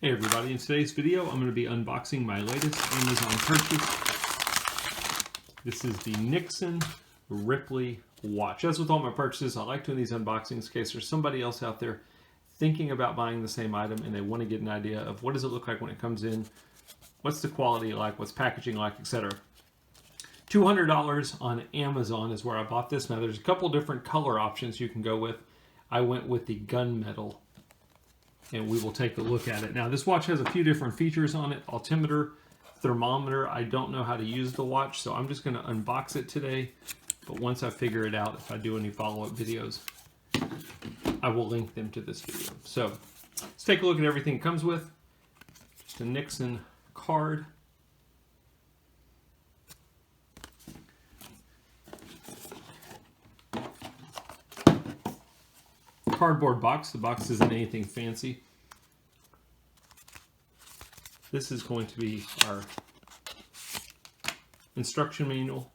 Hey everybody, in today's video I'm going to be unboxing my latest Amazon purchase. This is the Nixon Ripley watch. As with all my purchases, I like doing these unboxings in case there's somebody else out there thinking about buying the same item and they want to get an idea of what does it look like when it comes in, what's the quality like, what's packaging like, etc. $200 on Amazon is where I bought this. Now there's a couple different color options you can go with. I went with the gunmetal, and we will take a look at it. Now this watch has a few different features on it: altimeter, thermometer. I don't know how to use the watch, so I'm just going to unbox it today, but once I figure it out, if I do any follow-up videos, I will link them to this video. So let's take a look at everything it comes with. Just a Nixon card. Cardboard box. The box isn't anything fancy. This is going to be our instruction manual,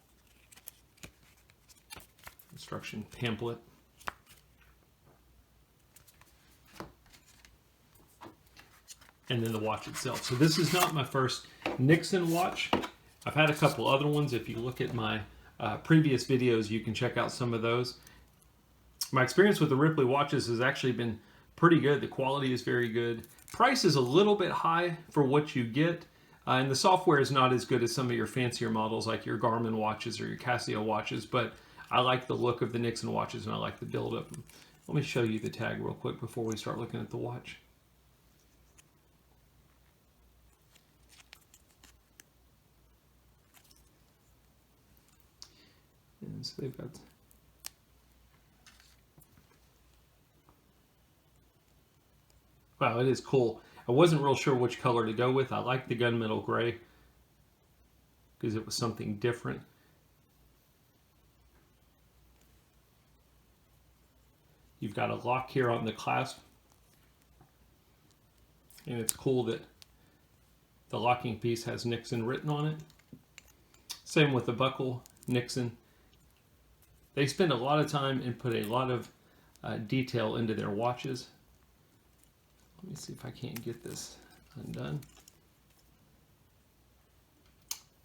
instruction pamphlet, and then the watch itself. So this is not my first Nixon watch. I've had a couple other ones. If you look at my previous videos, you can check out some of those. My experience with the Ripley watches has actually been pretty good. The quality is very good. Price is a little bit high for what you get, and the software is not as good as some of your fancier models like your Garmin watches or your Casio watches, but I like the look of the Nixon watches and I like the build of them. Let me show you the tag real quick before we start looking at the watch. And so they've got... Wow, it is cool. I wasn't real sure which color to go with. I like the gunmetal gray because it was something different. You've got a lock here on the clasp, and it's cool that the locking piece has Nixon written on it. Same with the buckle, Nixon. They spend a lot of time and put a lot of detail into their watches. Let me see if I can't get this undone.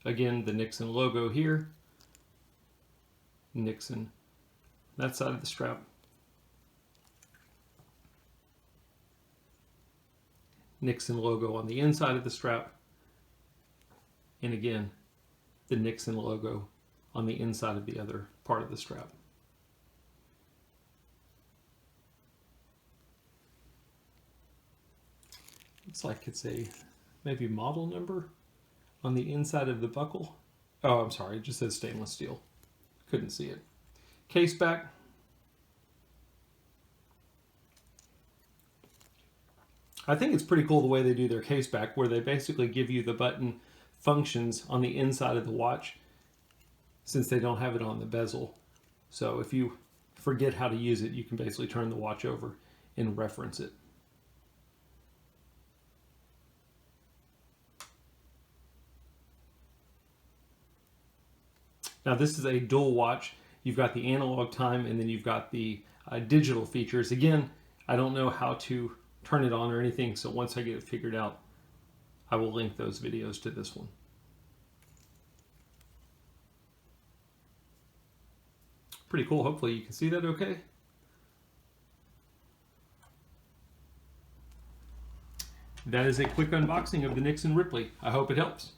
Again, the Nixon logo here. Nixon, that side of the strap. Nixon logo on the inside of the strap. And again, the Nixon logo on the inside of the other part of the strap. Looks like it's a maybe model number on the inside of the buckle. Oh, I'm sorry, it just says stainless steel. Couldn't see it. Case back. I think it's pretty cool the way they do their case back, where they basically give you the button functions on the inside of the watch since they don't have it on the bezel. So if you forget how to use it, you can basically turn the watch over and reference it. Now this is a dual watch. You've got the analog time and then you've got the digital features. Again, I don't know how to turn it on or anything, so once I get it figured out, I will link those videos to this one. Pretty cool. Hopefully you can see that okay. That is a quick unboxing of the Nixon Ripley. I hope it helps.